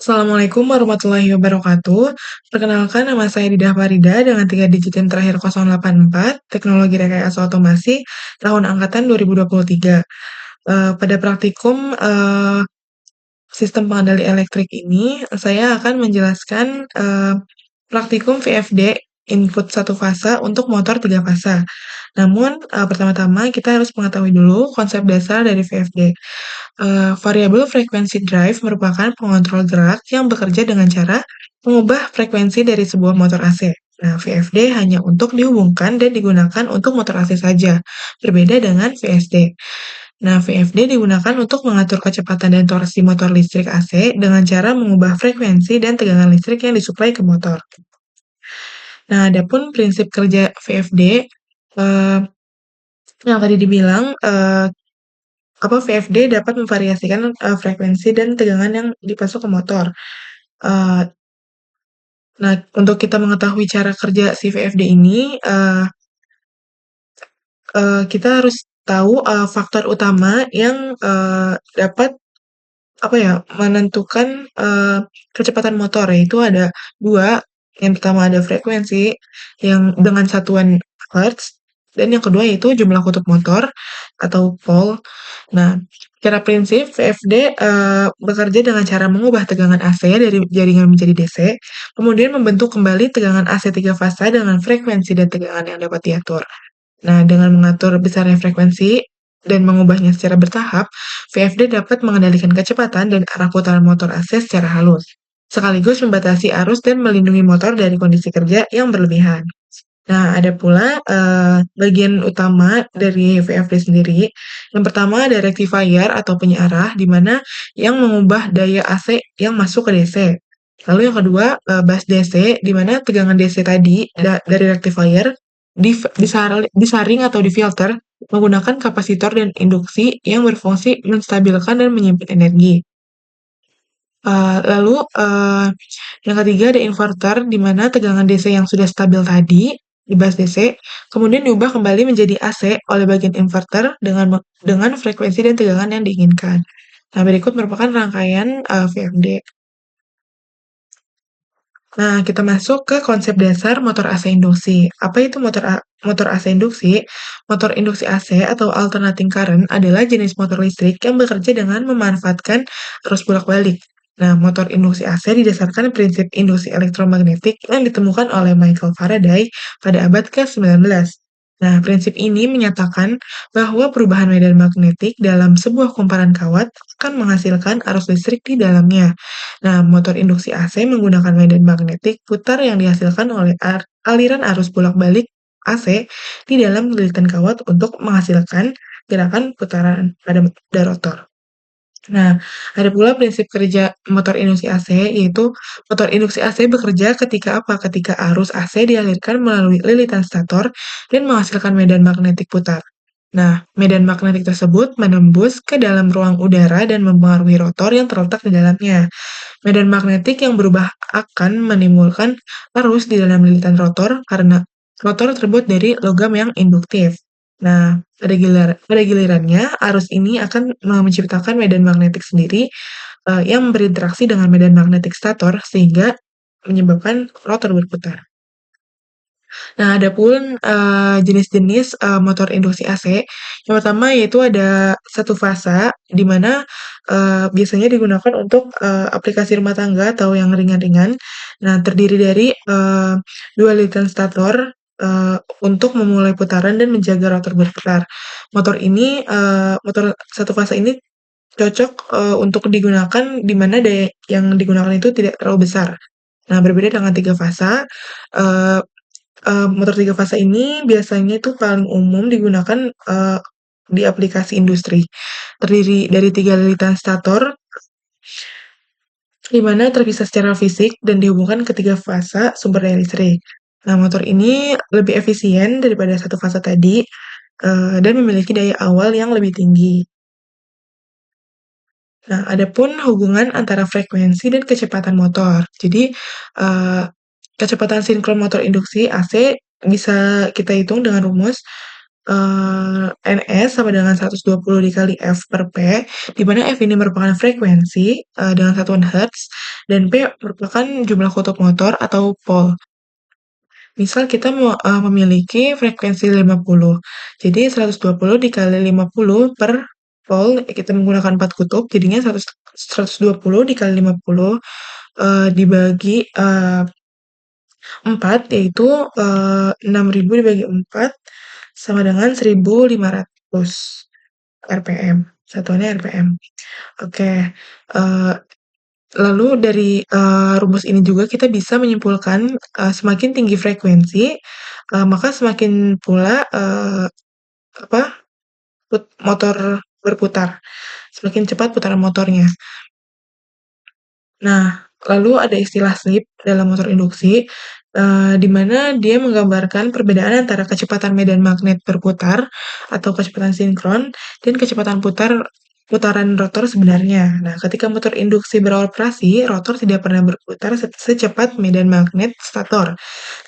Assalamualaikum warahmatullahi wabarakatuh. Perkenalkan, nama saya Didah Farida dengan 3 digit yang terakhir 084, Teknologi Rekayasa Otomasi, tahun angkatan 2023. Pada praktikum sistem pengendali elektrik ini, saya akan menjelaskan praktikum VFD, input satu fasa untuk motor 3 fasa. Namun, pertama-tama kita harus mengetahui dulu konsep dasar dari VFD. Variable frequency drive merupakan pengontrol gerak yang bekerja dengan cara mengubah frekuensi dari sebuah motor AC. Nah, VFD hanya untuk dihubungkan dan digunakan untuk motor AC saja, berbeda dengan VSD. Nah, VFD digunakan untuk mengatur kecepatan dan torsi motor listrik AC dengan cara mengubah frekuensi dan tegangan listrik yang disuplai ke motor. Nah, adapun prinsip kerja VFD, eh, yang tadi dibilang, VFD dapat memvariasikan frekuensi dan tegangan yang dipasok ke motor. Eh, nah, untuk kita mengetahui cara kerja si VFD ini, kita harus tahu faktor utama yang dapat menentukan kecepatan motor, yaitu ada dua. Yang pertama ada frekuensi yang dengan satuan hertz, dan yang kedua yaitu jumlah kutub motor atau pole. Nah, secara prinsip VFD bekerja dengan cara mengubah tegangan AC dari jaringan menjadi DC, kemudian membentuk kembali tegangan AC 3 fasa dengan frekuensi dan tegangan yang dapat diatur. Nah, dengan mengatur besarnya frekuensi dan mengubahnya secara bertahap, VFD dapat mengendalikan kecepatan dan arah putaran motor AC secara halus, sekaligus membatasi arus dan melindungi motor dari kondisi kerja yang berlebihan. Nah, ada pula bagian utama dari VFD sendiri. Yang pertama ada rectifier atau penyearah, di mana yang mengubah daya AC yang masuk ke DC. Lalu yang kedua, bus DC, di mana tegangan DC tadi dari rectifier disaring atau difilter menggunakan kapasitor dan induksi yang berfungsi menstabilkan dan menyimpan energi. Lalu yang ketiga ada inverter, di mana tegangan DC yang sudah stabil tadi di bus DC, kemudian diubah kembali menjadi AC oleh bagian inverter dengan frekuensi dan tegangan yang diinginkan. Nah, berikut merupakan rangkaian VFD. Nah, kita masuk ke konsep dasar motor AC induksi. Apa itu motor AC induksi? Motor induksi AC atau alternating current adalah jenis motor listrik yang bekerja dengan memanfaatkan arus bolak-balik. Nah, motor induksi AC didasarkan prinsip induksi elektromagnetik yang ditemukan oleh Michael Faraday pada abad ke-19. Nah, prinsip ini menyatakan bahwa perubahan medan magnetik dalam sebuah kumparan kawat akan menghasilkan arus listrik di dalamnya. Nah, motor induksi AC menggunakan medan magnetik putar yang dihasilkan oleh aliran arus bolak-balik AC di dalam lilitan kawat untuk menghasilkan gerakan putaran pada rotor. Nah, ada pula prinsip kerja motor induksi AC, yaitu motor induksi AC bekerja ketika apa? Ketika arus AC dialirkan melalui lilitan stator dan menghasilkan medan magnetik putar. Nah, medan magnetik tersebut menembus ke dalam ruang udara dan mempengaruhi rotor yang terletak di dalamnya. Medan magnetik yang berubah akan menimbulkan arus di dalam lilitan rotor karena rotor terbuat dari logam yang induktif. Nah, pada gilirannya, arus ini akan menciptakan medan magnetik sendiri yang berinteraksi dengan medan magnetik stator sehingga menyebabkan rotor berputar. Nah, ada pun jenis-jenis motor induksi AC. Yang pertama yaitu ada satu fasa, di mana biasanya digunakan untuk aplikasi rumah tangga atau yang ringan-ringan. Nah, terdiri dari dua lilitan stator untuk memulai putaran dan menjaga rotor berputar. Motor satu fasa ini cocok untuk digunakan di mana daya yang digunakan itu tidak terlalu besar. Nah, berbeda dengan tiga fasa, uh, motor 3 fasa ini biasanya itu paling umum digunakan di aplikasi industri. Terdiri dari 3 lilitan stator, di mana terpisah secara fisik dan dihubungkan ke 3 fasa sumber daya listrik. Nah, motor ini lebih efisien daripada satu fasa tadi, dan memiliki daya awal yang lebih tinggi. Nah, adapun hubungan antara frekuensi dan kecepatan motor. Jadi, kecepatan sinkron motor induksi AC bisa kita hitung dengan rumus Ns sama dengan 120 dikali F per P, di mana F ini merupakan frekuensi dengan satuan Hertz, dan P merupakan jumlah kutub motor atau pole. Misal kita memiliki frekuensi 50, jadi 120 dikali 50 per pole, kita menggunakan 4 kutub, jadinya 120 dikali 50 dibagi 4, yaitu 6.000 dibagi 4 sama dengan 1.500 RPM. Satuannya RPM. Oke. Lalu dari rumus ini juga kita bisa menyimpulkan semakin tinggi frekuensi, maka semakin pula motor berputar, semakin cepat putaran motornya. Nah, lalu ada istilah slip dalam motor induksi, di mana dia menggambarkan perbedaan antara kecepatan medan magnet berputar atau kecepatan sinkron dan kecepatan putaran rotor sebenarnya. Nah, ketika motor induksi beroperasi, rotor tidak pernah berputar secepat medan magnet stator.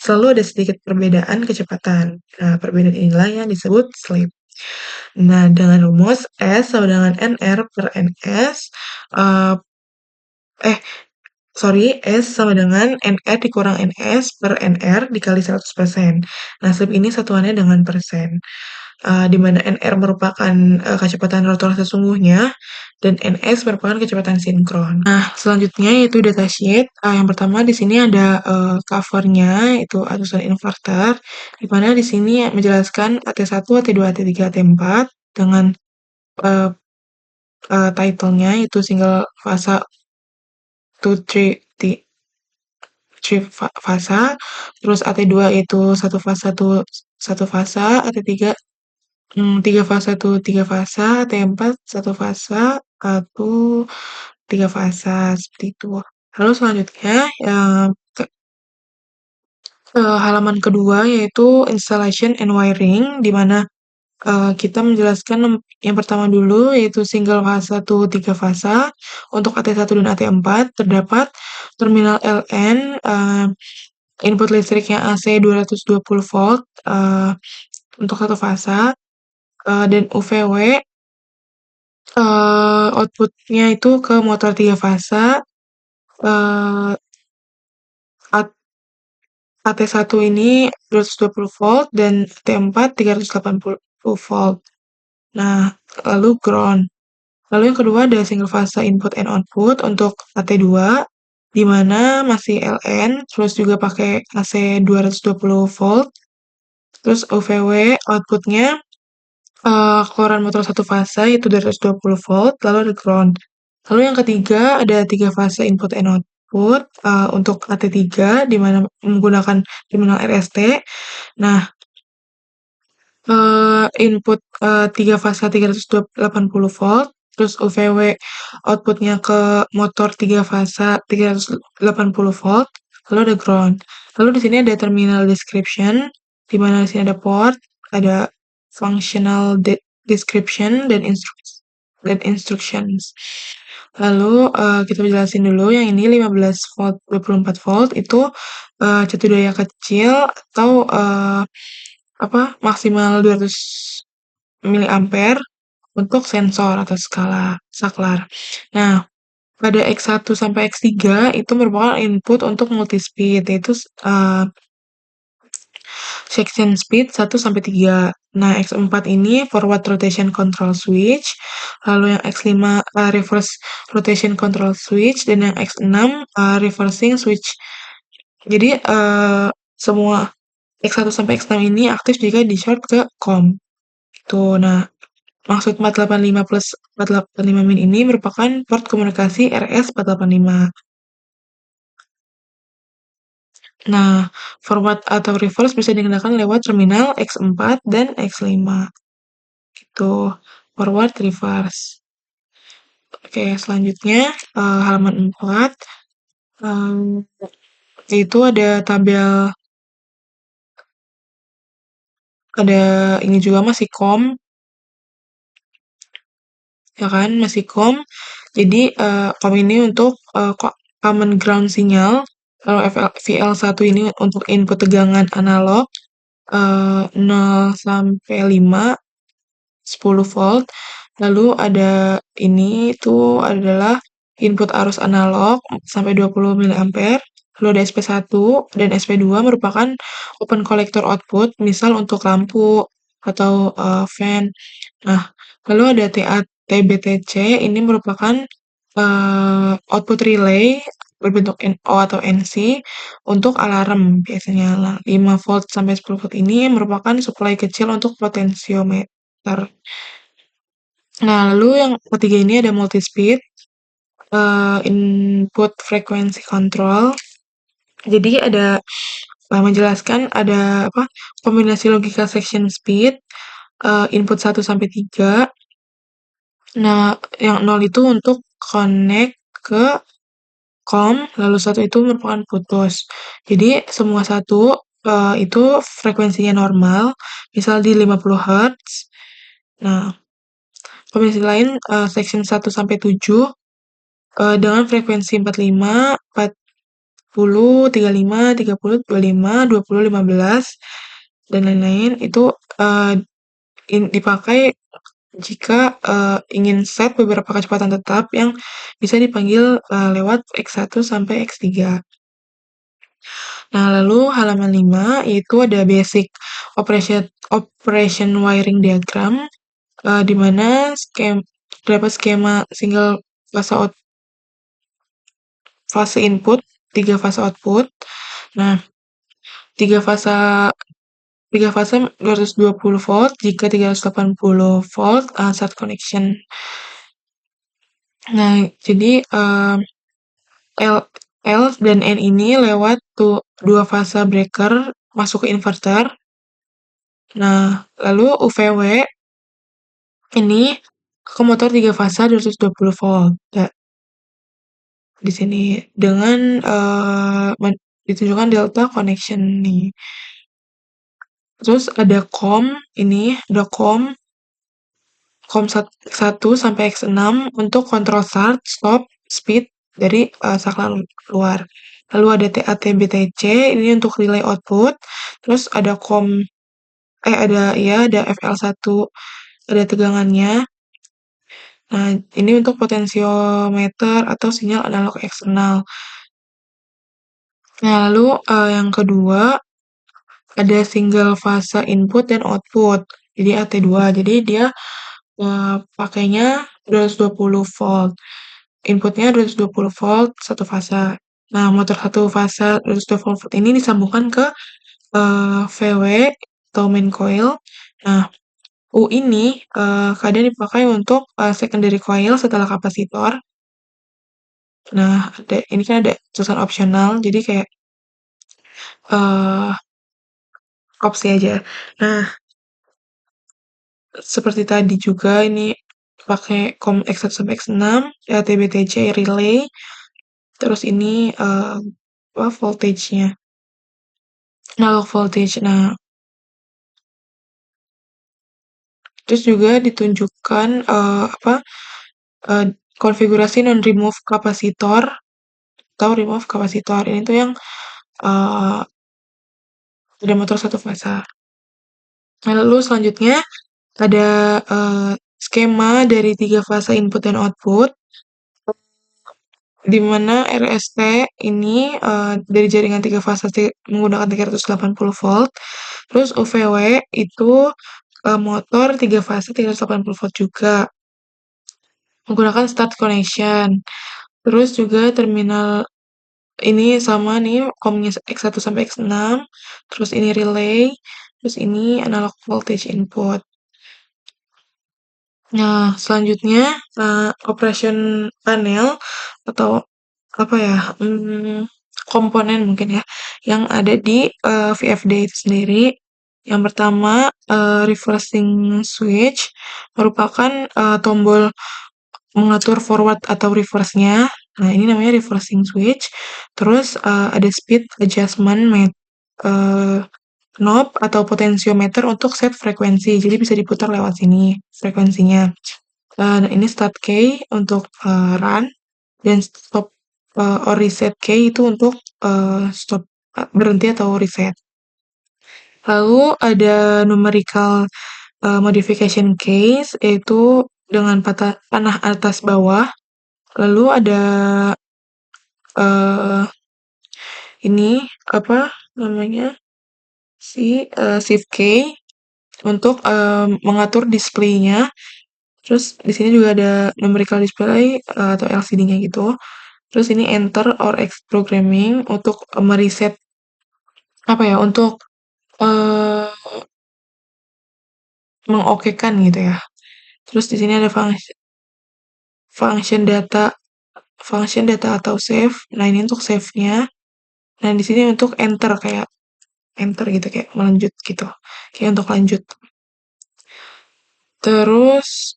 Selalu ada sedikit perbedaan kecepatan. Nah, perbedaan inilah yang disebut slip. Nah, dengan rumus S sama dengan NR per NS, S sama dengan NR dikurang NS per NR dikali 100%. Nah, slip ini satuannya dengan persen. Di mana NR merupakan kecepatan rotor sesungguhnya, dan NS merupakan kecepatan sinkron. Nah, selanjutnya yaitu datasheet. Yang pertama di sini ada covernya, itu atusan inverter, di mana di sini menjelaskan AT1, AT2, AT3, AT4 dengan title-nya itu single fasa to 3 fasa, terus AT2 itu satu fasa, AT3 3 fasa tuh 3 fasa, AT4 1 fasa, atau 3 fasa, seperti itu. Lalu selanjutnya, halaman kedua yaitu installation and wiring, di mana kita menjelaskan yang pertama dulu yaitu single fasa tuh 3 fasa. Untuk AT1 dan AT4 terdapat terminal LN, input listriknya AC 220 volt untuk satu fasa, dan UVW outputnya itu ke motor 3 fasa, AT1 ini 220 volt dan AT4 380 volt. Nah, lalu ground. Lalu yang kedua ada single fasa input and output untuk AT2, di mana masih LN, terus juga pakai AC 220 volt, terus OVW outputnya keluaran motor satu fasa yaitu 220 volt, lalu ada ground. Lalu yang ketiga ada 3 fase input and output untuk AT3, di mana menggunakan terminal RST. Nah, input 3 fasa 380 volt, terus UVW outputnya ke motor 3 fasa 380 volt, lalu ada ground. Lalu di sini ada terminal description, di mana di sini ada port, ada functional description dan instructions. Lalu kita jelasin dulu yang ini 15 volt 24 volt itu jatuh daya kecil atau maksimal 200 miliampere untuk sensor atau saklar. Nah, pada X1 sampai X3 itu merupakan input untuk multispeed, yaitu section speed 1 sampai 3. Nah, X4 ini forward rotation control switch, lalu yang X5 reverse rotation control switch, dan yang X6 reversing switch. Jadi semua X1 sampai X6 ini aktif jika di short ke COM. Tuh, nah, maksud 485 plus 485 min ini merupakan port komunikasi RS485. Nah, forward atau reverse bisa digunakan lewat terminal X4 dan X5. Gitu, forward, reverse. Oke, selanjutnya halaman 4. Itu ada tabel, ada ini juga masih COM, ya kan, masih COM. Jadi COM ini untuk common ground signal. Kalau VL1 ini untuk input tegangan analog, 0 sampai 5, 10 volt. Lalu ada ini tuh adalah input arus analog sampai 20 miliampere. Lalu ada SP1 dan SP2 merupakan open collector output, misal untuk lampu atau fan. Nah, lalu ada TBTC, ini merupakan output relay berbentuk NO atau NC untuk alarm biasanya. Nah, 5 volt sampai 10 volt ini merupakan supply kecil untuk potensiometer. Nah, lalu yang ketiga ini ada multi-speed, input frequency control. Jadi ada menjelaskan ada apa kombinasi logika section speed, input 1 sampai 3. Nah, yang 0 itu untuk connect ke COM, lalu 1 itu merupakan putus. Jadi semua 1 itu frekuensinya normal, misal di 50 Hz. Nah, kombinasi lain section 1 sampai 7 dengan frekuensi 45, 40, 35, 30, 25, 20, 15, dan lain-lain itu dipakai jika ingin set beberapa kecepatan tetap yang bisa dipanggil lewat X1 sampai X3. Nah, lalu halaman 5 yaitu ada basic operation wiring diagram, di mana terdapat skema single fase input, 3 fase output. Nah, 3 fase 220 volt jika 380 volt start connection. Nah, jadi L dan N ini lewat dua fase breaker masuk ke inverter. Nah, lalu UVW ini ke motor 3 fase 220 volt. Ya, di sini dengan ditunjukkan delta connection nih. Terus ada COM ini, ada COM 1 sampai X6 untuk kontrol start, stop, speed dari saklar luar. Lalu ada TATBTC ini untuk relay output. Terus ada ada FL1, ada tegangannya. Nah, ini untuk potensiometer atau sinyal analog eksternal. Nah, lalu yang kedua ada single fase input dan output. Jadi AT2. Jadi dia pakainya 220 volt. Inputnya 220 volt satu fase. Nah, motor satu fase 220 volt ini disambungkan ke VW atau main coil. Nah, U ini kadang dipakai untuk secondary coil setelah kapasitor. Nah, ini kan ada tulisan opsional, jadi kayak opsi aja. Nah, seperti tadi juga ini pakai COM X1 sampai X6, TBTC relay, terus ini voltage-nya, analog voltage. Nah, terus juga ditunjukkan konfigurasi non-remove kapasitor atau remove kapasitor. Ini tuh yang ada motor satu fase. Nah, lalu selanjutnya ada skema dari 3 fase input dan output, di mana RST ini dari jaringan 3 fase menggunakan 380 volt. Terus UVW itu motor 3 fase 380 volt juga, menggunakan start connection. Terus juga terminal ini sama nih, COM-nya X1 sampai X6, terus ini relay, terus ini analog voltage input. Nah, selanjutnya operation panel atau apa ya, komponen mungkin ya, yang ada di VFD itu sendiri. Yang pertama, reversing switch merupakan tombol mengatur forward atau reverse-nya. Nah, ini namanya reversing switch. Terus ada speed adjustment knob atau potensiometer untuk set frekuensi. Jadi bisa diputar lewat sini frekuensinya. Nah, ini start key untuk run dan stop or reset key itu untuk stop berhenti atau reset. Lalu ada numerical modification case, yaitu dengan panah atas bawah. Lalu ada eh, ini apa namanya shift key untuk mengatur displaynya. Terus di sini juga ada numerical display atau LCD-nya gitu. Terus ini enter or X programming untuk mereset apa ya, untuk eh, mengokekan gitu ya. Terus di sini ada function data, function data atau save. Nah, ini untuk save-nya. Nah, di sini untuk enter, kayak enter gitu, kayak melanjut gitu. Kayak untuk lanjut. Terus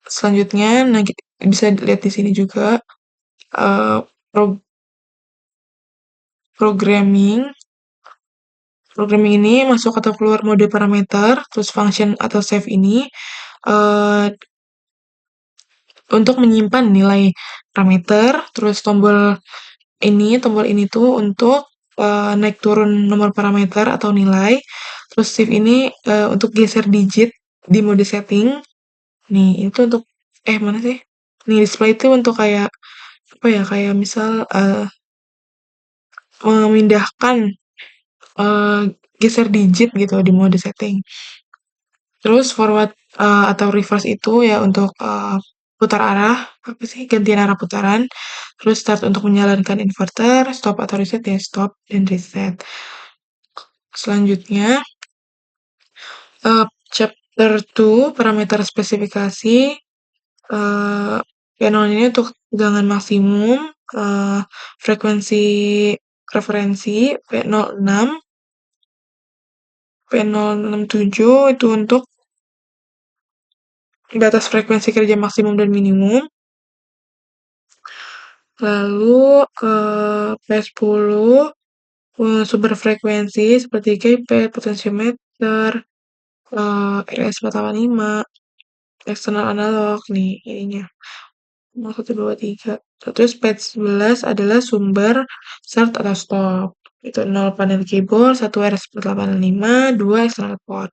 selanjutnya, nah bisa lihat di sini juga eh, pro- programming. Programming ini masuk atau keluar mode parameter, terus function atau save ini eh, untuk menyimpan nilai parameter, terus tombol ini tuh untuk naik turun nomor parameter atau nilai, terus shift ini untuk geser digit di mode setting. Nih, itu untuk mana sih? Nih, display itu untuk kayak apa ya? Kayak misal memindahkan eh, geser digit gitu di mode setting. Terus forward atau reverse itu ya untuk putar arah, apa sih, gantian arah putaran. Terus start untuk menyalakan inverter, stop atau reset ya stop dan reset. Selanjutnya chapter 2 parameter spesifikasi. P0 ini untuk tegangan maksimum, frekuensi referensi P06, P067 itu untuk batas frekuensi kerja maksimum dan minimum. Lalu P10 sumber frekuensi seperti keypad, potensiometer, RS485, eksternal analog nih ininya. 1, 2, 3. Terus page 11 adalah sumber start atau stop. Itu 0 panel keyboard, 1 RS485, 2 external port.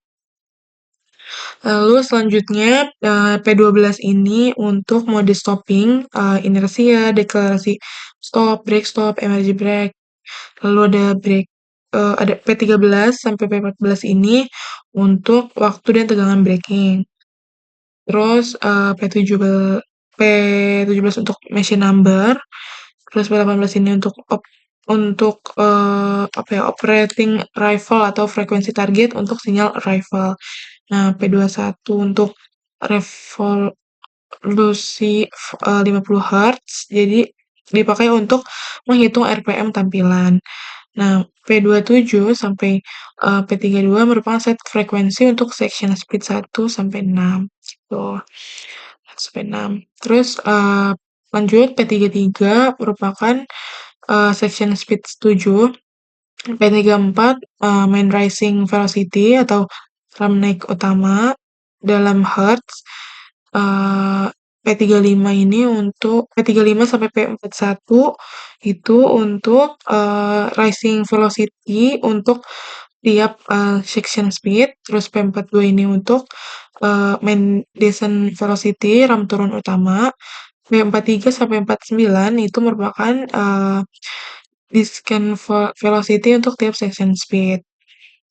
Lalu selanjutnya P12 ini untuk mode stopping, inersia, deklarasi stop, break stop, emergency brake. Lalu ada brake, ada P13 sampai P14 ini untuk waktu dan tegangan braking. Terus P17 untuk machine number. Terus P18 ini untuk apa ya, operating rifle atau frekuensi target untuk sinyal arrival. Nah, P21 untuk revolusi 50 Hz, jadi dipakai untuk menghitung RPM tampilan. Nah, P27 sampai P32 merupakan set frekuensi untuk section speed 1 sampai 6. Gitu. 1 sampai 6. Terus lanjut P33 merupakan section speed 7. P34 main rising velocity atau ram naik utama dalam hertz. P35 ini untuk P35 sampai P41 itu untuk rising velocity untuk tiap section speed. Terus P42 ini untuk main descent velocity ram turun utama. P43 sampai 49 itu merupakan descent velocity untuk tiap section speed.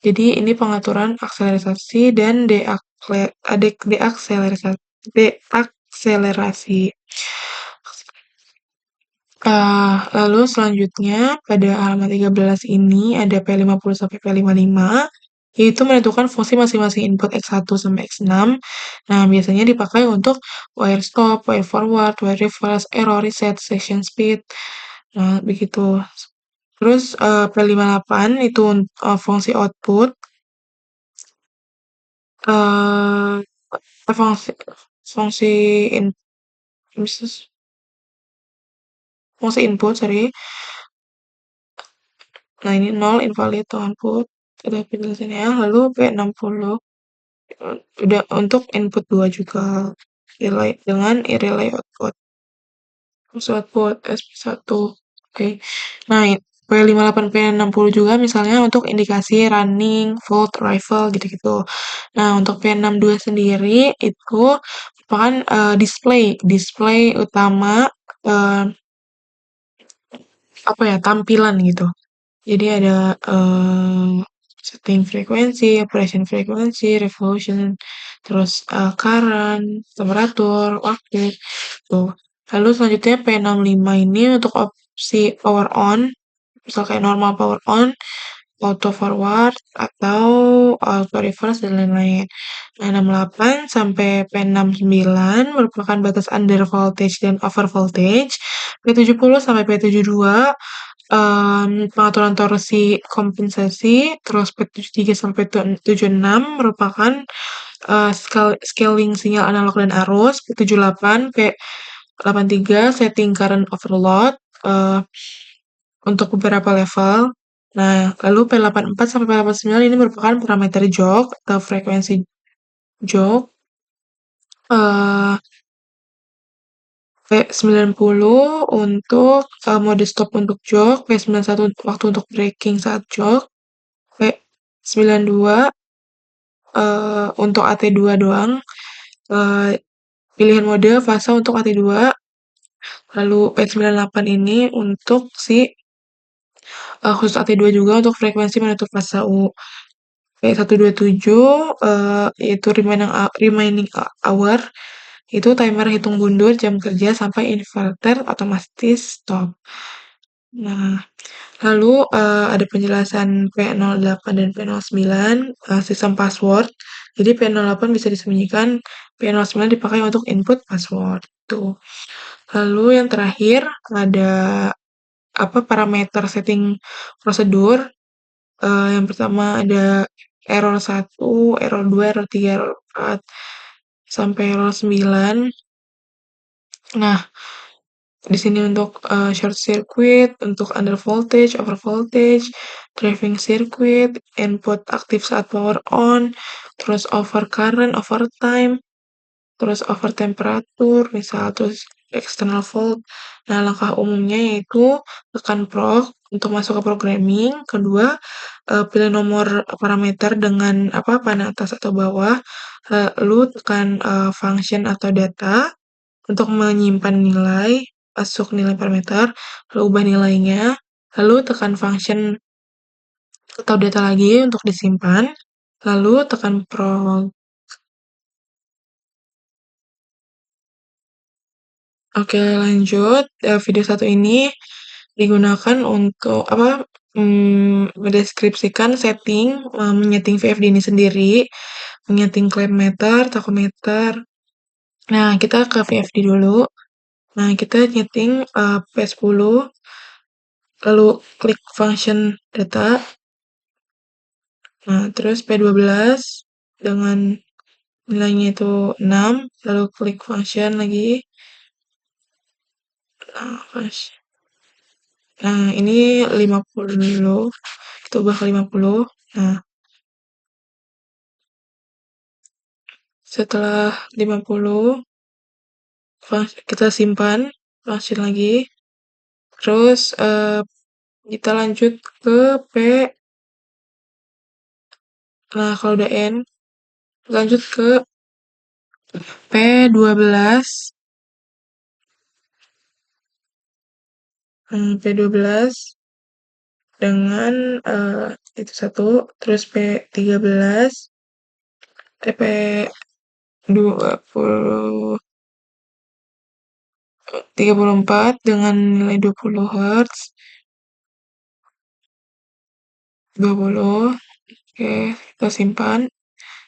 Jadi ini pengaturan akselerasi dan deakselerasi. Lalu selanjutnya pada halaman 13 ini ada P50 sampai P55, yaitu menentukan fungsi masing-masing input X1 sampai X6. Nah, biasanya dipakai untuk wire stop, wire forward, wire reverse, error, reset, section speed. Nah, begitu. Terus P58 itu fungsi output. eh fungsi fungsi in, fungsi input, sorry. Nah, ini 0 invalid output. Ada penjelasannya. Lalu P60 udah untuk input 2 juga. Relay dengan relay output. Terus output SP1. Oke. Nah, P58, P60 juga misalnya untuk indikasi running, volt, rifle gitu-gitu. Nah, untuk P62 sendiri itu merupakan display, display utama eh, apa ya tampilan gitu. Jadi ada setting frekuensi, operation frekuensi, revolution, terus current, temperatur, waktu, tuh. Lalu selanjutnya P65 ini untuk opsi power on, misal kayak normal power on, auto forward, atau auto reverse, dan lain-lain. Nah, 68 sampai P69 merupakan batas under voltage dan over voltage. P70 sampai P72 pengaturan torsi kompensasi, terus P73 sampai P76 merupakan scaling sinyal analog dan arus, P78, P83 setting current overload untuk beberapa level. Nah, lalu P84 sampai P89 ini merupakan parameter jog atau frekuensi jog. eh, P90 untuk mode stop untuk jog, P91 waktu untuk braking saat jog, P92 untuk AT2 doang, eh, pilihan mode fase untuk AT2, lalu P98 ini untuk si khusus AT2 juga untuk frekuensi menutup fase U. P127 yaitu remaining hour, itu timer hitung mundur jam kerja sampai inverter otomatis stop. Nah, lalu ada penjelasan P08 dan P09 sistem password. Jadi P08 bisa disembunyikan, P09 dipakai untuk input password. Tuh. Lalu yang terakhir ada apa parameter setting prosedur. Yang pertama ada error 1, error 2, error 3, error 4 sampai error 9. Nah, di sini untuk short circuit, untuk under voltage, over voltage, driving circuit, input aktif saat power on, terus over current, over time, terus over temperatur, misal terus external volt. Nah, langkah umumnya yaitu tekan prog untuk masuk ke programming. Kedua, pilih nomor parameter dengan apa panah atas atau bawah. Lalu tekan function atau data untuk menyimpan nilai, masuk nilai parameter, lalu ubah nilainya, lalu tekan function atau data lagi untuk disimpan, lalu tekan prog. Oke, lanjut. Video satu ini digunakan untuk apa? Mendeskripsikan setting, menyeting VFD ini sendiri, menyeting clamp meter, tachometer. Nah, kita ke VFD dulu. Nah, kita nyeting P10, lalu klik function data. Nah, terus P12 dengan nilainya itu 6, lalu klik function lagi. Nah, ini 50. Kita ubah ke 50. Nah, setelah 50, kita simpan function lagi. Terus kita lanjut ke P. Nah, kalau udah N, lanjut ke P12. P12 dengan itu satu, terus P13, P20, 34 dengan nilai 20 Hz, 20, oke, kita simpan.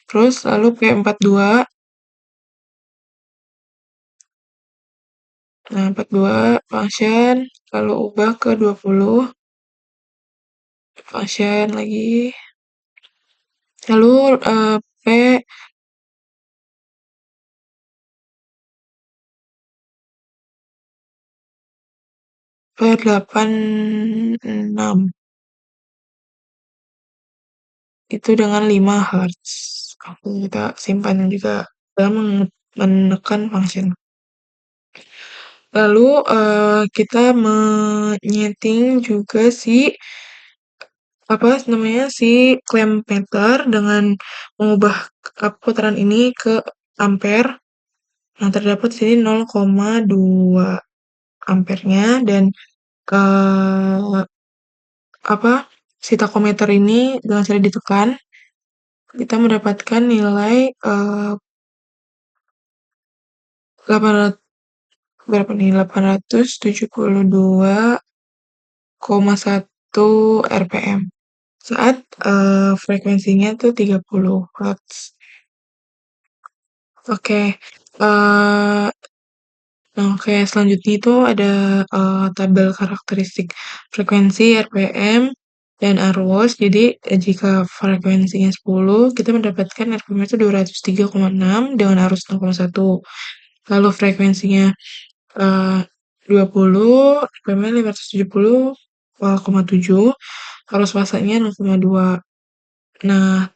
Terus lalu P42, nah 42 function, lalu ubah ke 20, function lagi, lalu P86 itu dengan 5 Hz. Oke, kita simpan juga dalam menekan function. Lalu, kita menyeting juga apa namanya, si clamp meter dengan mengubah, putaran ini ke ampere. Nah, terdapat di sini 0,2 ampernya dan, eee, apa, si takometer ini dengan cara ditekan, kita mendapatkan nilai, 800 berapa nih, 872,1 rpm saat, frekuensinya tuh 30 hertz. Oke, eee, nah oke selanjutnya itu ada, tabel karakteristik frekuensi, RPM, dan arus. Jadi, jika frekuensinya 10, kita mendapatkan RPM itu 203,6 dengan arus 0,1. Lalu frekuensinya 20, RPM-nya 570,7, arus masanya 0,2. Nah,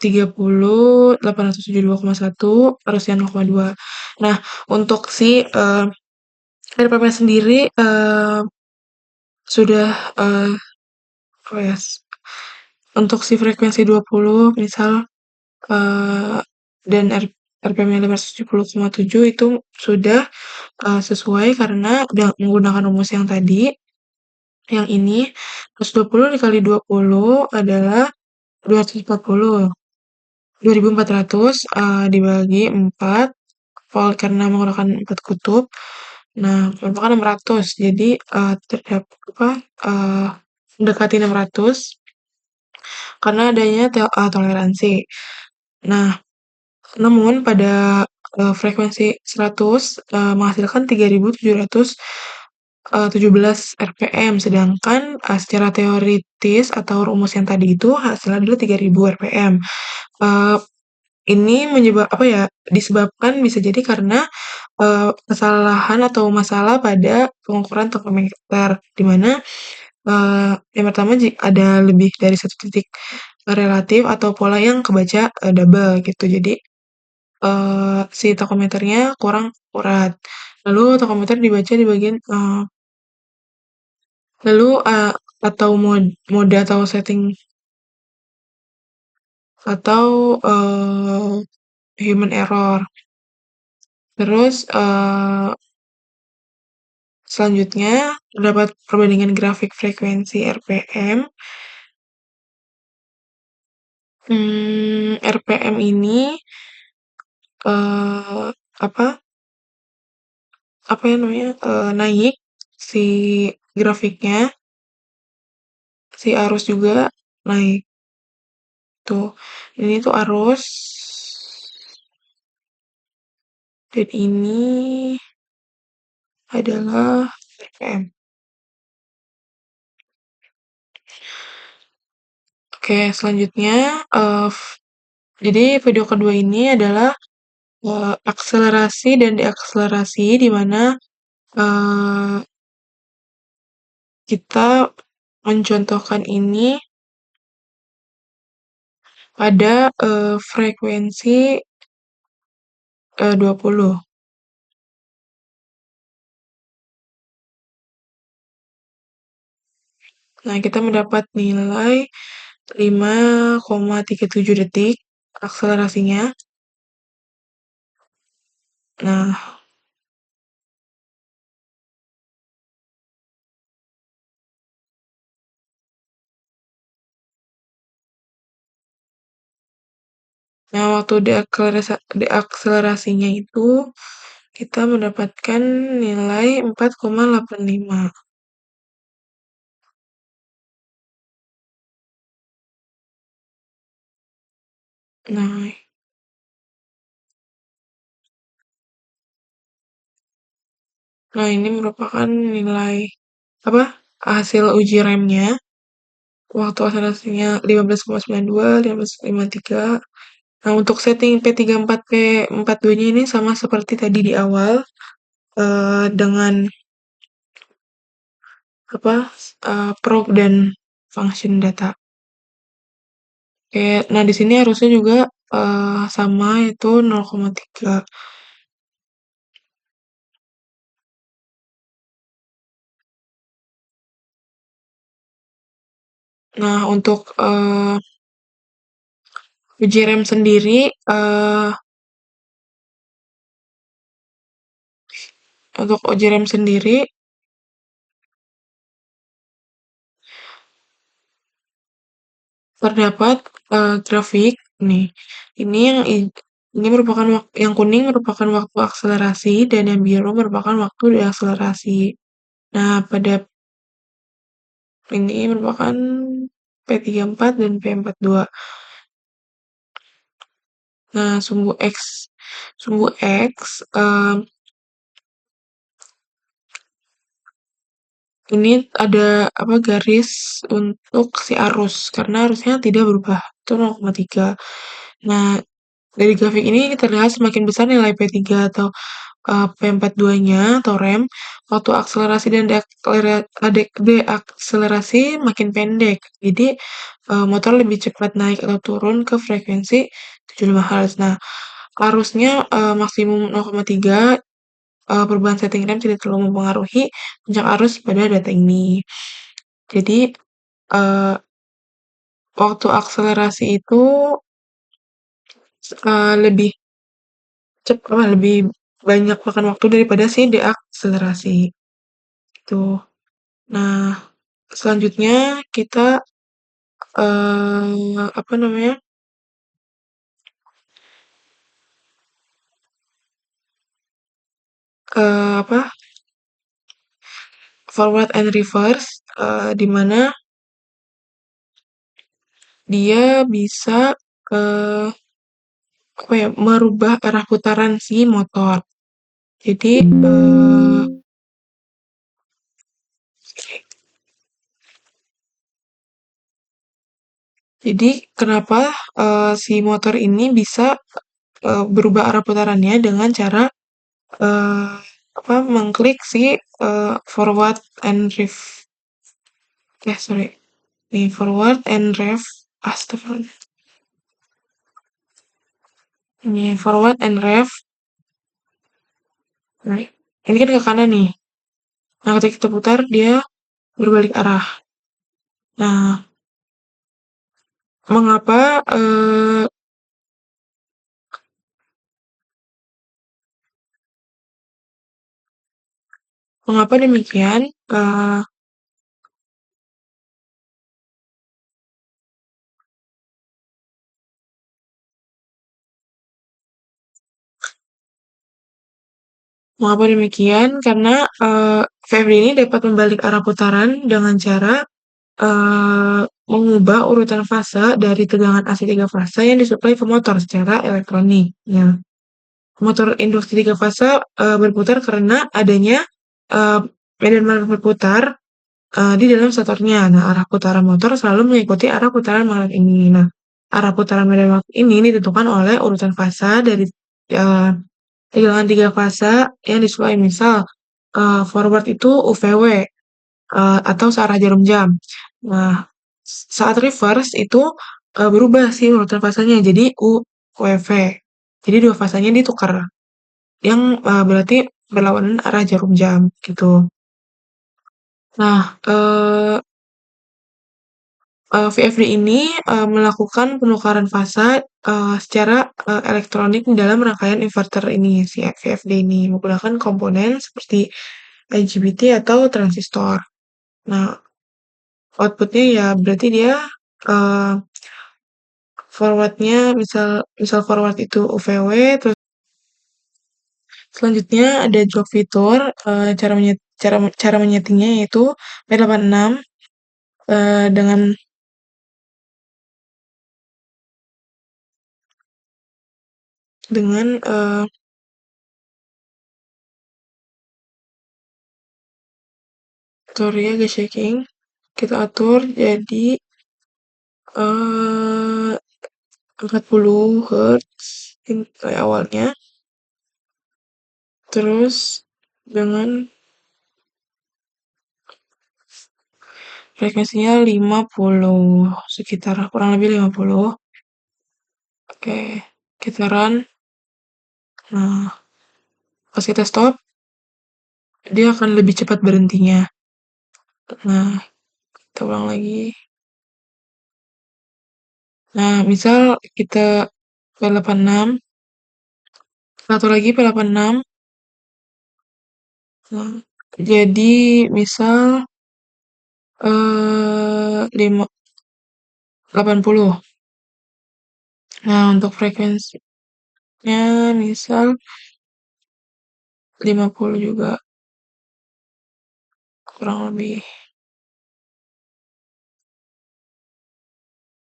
30, 872,1, arusnya 0,2. Nah, untuk si RPM sendiri sudah apa ya, untuk si frekuensi 20 misal eh, dan RPM-nya 570,7 itu sudah sesuai karena menggunakan rumus yang tadi, yang ini 120 dikali 20 adalah 240. 2400 dibagi 4 volt karena menggunakan 4 kutub. Nah, merupakan 600. Jadi terdapat apa? Mendekati 600 karena adanya toleransi. Nah, namun pada frekuensi 100 menghasilkan 3717 rpm, sedangkan secara teoritis atau rumus yang tadi itu hasilnya adalah 3000 rpm. Eh, ini apa ya, disebabkan bisa jadi karena kesalahan atau masalah pada pengukuran tokometer, di mana yang pertama ada lebih dari satu titik relatif atau pola yang kebaca double gitu. Jadi si takometernya kurang akurat. Lalu takometer dibaca di bagian lalu atau mode atau setting atau human error. Terus selanjutnya terdapat perbandingan grafik frekuensi RPM. RPM ini apa apa ya namanya, naik si grafiknya, si arus juga naik. Tuh, ini tuh arus dan ini adalah RPM. Oke, selanjutnya jadi video kedua ini adalah akselerasi dan deakselerasi di mana kita mencontohkan ini pada frekuensi 20. Nah, kita mendapat nilai 5,37 detik akselerasinya. Nah, waktu deakselerasinya itu kita mendapatkan nilai 4,85. Nah, ini merupakan nilai apa? Hasil uji remnya. Waktu akselerasinya 15,92, 15,53. Nah, untuk setting P34, P42-nya ini sama seperti tadi di awal dengan apa? Probe dan function data. Oke, nah di sini harusnya juga sama itu 0,3. Nah, uji rem sendiri, untuk uji rem sendiri terdapat, grafik nih, ini yang ini merupakan yang kuning merupakan waktu akselerasi dan yang biru merupakan waktu deakselerasi. Nah, pada ini merupakan P34 dan P42. Nah, sumbu X, ini ada apa garis untuk si arus karena arusnya tidak berubah, itu 0,3. Nah, dari grafik ini terlihat semakin besar nilai P3 atau P42-nya atau rem, waktu akselerasi dan deakselerasi makin pendek. Jadi, motor lebih cepat naik atau turun ke frekuensi 75 Hz. Nah, arusnya maksimum 0,3, perubahan setting rem tidak terlalu mempengaruhi puncak arus pada data ini. Jadi, eee, waktu akselerasi itu, lebih lebih banyak makan waktu daripada si deakselerasi, gitu. Nah, selanjutnya kita, apa namanya, apa, forward and reverse, di mana dia bisa, eee, apa ya, merubah arah putaran si motor. Jadi, kenapa, si motor ini bisa, berubah arah putarannya dengan cara, eee, apa, mengklik si, forward and sorry, nih forward and astagfirullah. Ini forward and nah, ini kan ke kanan nih. Nah, ketika kita putar dia berbalik arah. Nah, mengapa mengapa demikian? Mengapa demikian? Karena VFD ini dapat membalik arah putaran dengan cara mengubah urutan fase dari tegangan AC 3 fase yang disuplai ke motor secara elektronik. Ya. Motor induksi 3 fase berputar karena adanya uh, medan magnet berputar di dalam statornya. Nah, arah putaran motor selalu mengikuti arah putaran magnet ini. Nah, arah putaran medan magnet ini ditentukan oleh urutan fase dari uh, tegangan 3 fase yang disuplai. Misal, forward itu UVW atau searah jarum jam. Nah, saat reverse itu berubah sih urutan fasanya jadi UVV. Jadi dua fasanya ditukar. Yang berarti berlawanan arah jarum jam gitu. Nah, VFD ini melakukan penukaran fasa secara elektronik dalam rangkaian inverter ini si VFD ini menggunakan komponen seperti IGBT atau transistor. Nah, outputnya ya berarti dia uh, forwardnya misal misal forward itu UVW, terus selanjutnya ada jog fitur, cara menyetingnya yaitu P86 dengan dengan tutorial agak shaking, kita atur jadi 40 Hz awalnya, terus dengan frekuensinya 50, sekitar kurang lebih 50. Oke, kita run. Nah, pas kita stop, dia akan lebih cepat berhentinya. Nah, kita ulang lagi. Nah, misal kita P86, satu lagi P86. Nah, jadi misal 80. Nah, untuk frekuensinya misal 50 juga kurang lebih.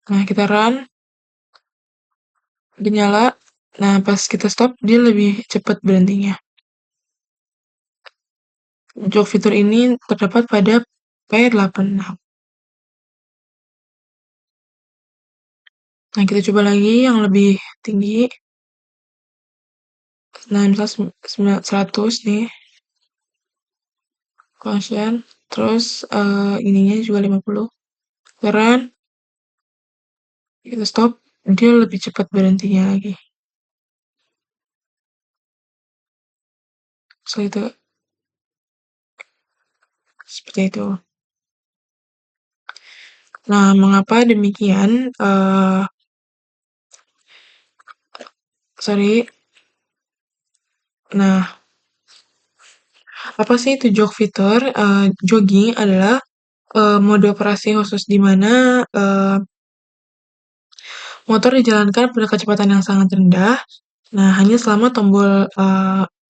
Nah, kita run, dia nyala. Nah, pas kita stop, dia lebih cepat berhentinya. Jok fitur ini terdapat pada P86. Nah, kita coba lagi yang lebih tinggi. Nah, misal 100 nih, constant. Terus ininya juga 50. Run, kita stop, dia lebih cepat berhentinya lagi. So, itu seperti itu. Nah, mengapa demikian? Sorry. Nah, apa sih itu jog fitur? Jogging adalah mode operasi khusus di mana motor dijalankan pada kecepatan yang sangat rendah. Nah, hanya selama tombol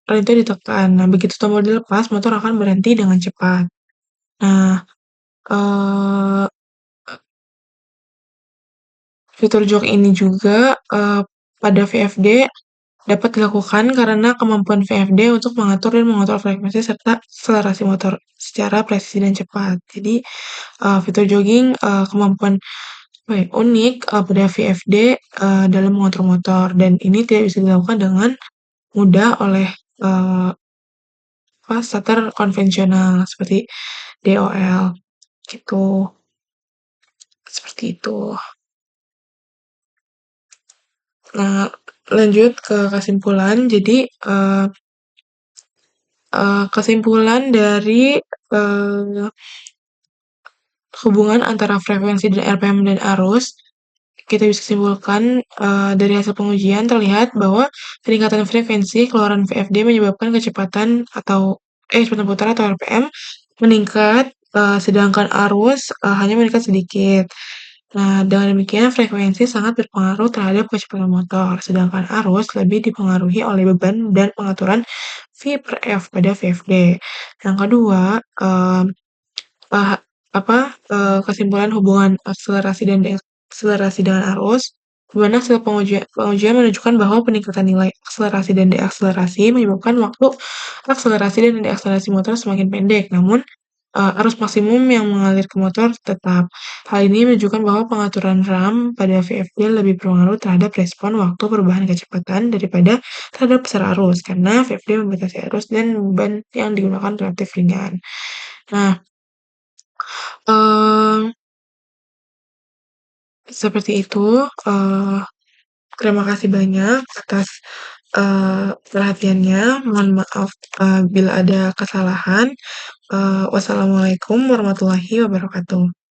rem itu ditekan. Nah, begitu tombol dilepas, motor akan berhenti dengan cepat. Nah, eh, fitur jog ini juga pada VFD dapat dilakukan karena kemampuan VFD untuk mengatur dan mengontrol frekuensi serta akselerasi motor secara presisi dan cepat. Jadi, fitur jogging kemampuan unik pada VFD dalam mengontrol motor dan ini tidak bisa dilakukan dengan mudah oleh starter konvensional seperti DOL gitu. Seperti itu. Nah, lanjut ke kesimpulan. Jadi, kesimpulan dari hubungan antara frekuensi dan RPM dan arus, kita bisa simpulkan dari hasil pengujian terlihat bahwa peningkatan frekuensi keluaran VFD menyebabkan kecepatan putar atau RPM meningkat, sedangkan arus hanya meningkat sedikit. Nah, dengan demikian frekuensi sangat berpengaruh terhadap kecepatan motor, sedangkan arus lebih dipengaruhi oleh beban dan pengaturan V per F pada VFD. Yang kedua, kesimpulan hubungan akselerasi dan deakselerasi dengan arus, di mana hasil pengujian menunjukkan bahwa peningkatan nilai akselerasi dan deakselerasi menyebabkan waktu akselerasi dan deakselerasi motor semakin pendek, namun arus maksimum yang mengalir ke motor tetap. Hal ini menunjukkan bahwa pengaturan RAM pada VFD lebih berpengaruh terhadap respon waktu perubahan kecepatan daripada terhadap besar arus, karena VFD membatasi arus dan beban yang digunakan relatif ringan. Nah, Eee, seperti itu, terima kasih banyak atas, perhatiannya. Mohon maaf, bila ada kesalahan. Wassalamualaikum warahmatullahi wabarakatuh.